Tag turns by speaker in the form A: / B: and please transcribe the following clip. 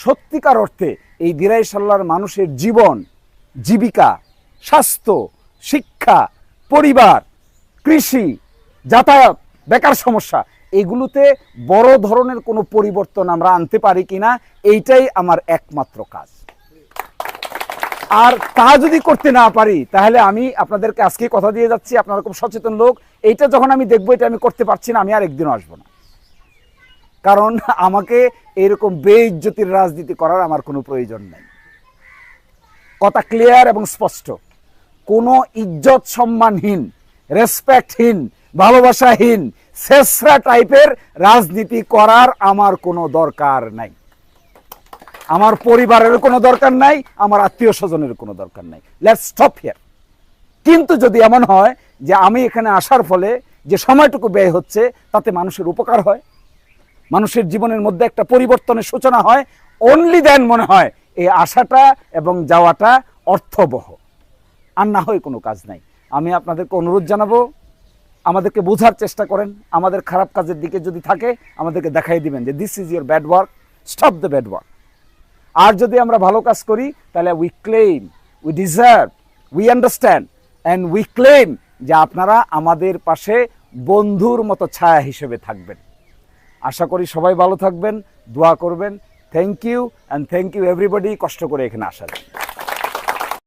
A: সত্যিকার অর্থে এই দিরাইশাল্লার মানুষের জীবন, জীবিকা, স্বাস্থ্য, শিক্ষা, পরিবার, কৃষি, যাতায়াত, বেকার সমস্যা, এগুলোতে বড় ধরনের কোনো পরিবর্তন আমরা আনতে পারি কিনা, এইটাই আমার একমাত্র কাজ। আর তা যদি করতে না পারি তাহলে আমি আপনাদেরকে আজকে কথা দিয়ে যাচ্ছি, আপনারা খুব সচেতন লোক, এইটা যখন আমি দেখবো এটা আমি করতে পারছি না, আমি আর একদিনও আসবো না। কারণ আমাকে এরকম বেইজ্জতির রাজনীতি করার আমার কোনো প্রয়োজন নেই। কথা ক্লিয়ার এবং স্পষ্ট। কোনো ইজ্জত সম্মানহীন, রেসপেক্টহীন, ভালোবাসাহীন, শেষরা টাইপের রাজনীতি করার আমার কোনো দরকার নাই। আমার পরিবারের কোনো দরকার নাই, আমার আত্মীয় স্বজনের কোনো দরকার নাই। Let's stop here. কিন্তু যদি এমন হয় যে আমি এখানে আসার ফলে যে সময়টুকু ব্যয় হচ্ছে তাতে মানুষের উপকার হয়, মানুষের জীবনের মধ্যে একটা পরিবর্তনের সূচনা হয়, অনলি দেন মনে হয় এই আশাটা এবং যাওয়াটা অর্থবহ। আর না হয় কোনো কাজ নাই। আমি আপনাদেরকে অনুরোধ জানাবো, আমাদেরকে বোঝার চেষ্টা করেন। আমাদের খারাপ কাজের দিকে যদি থাকে আমাদেরকে দেখাই দিবেন যে this is your bad work, stop the bad work. আর যদি আমরা ভালো কাজ করি তাহলে we claim, we deserve, we understand and we claim যে আপনারা আমাদের পাশে বন্ধুর মতো ছায়া হিসেবে থাকবেন। আশা করি সবাই ভালো থাকবেন, দোয়া করবেন। Thank you and thank you everybody কষ্ট করে এখানে আসার জন্য।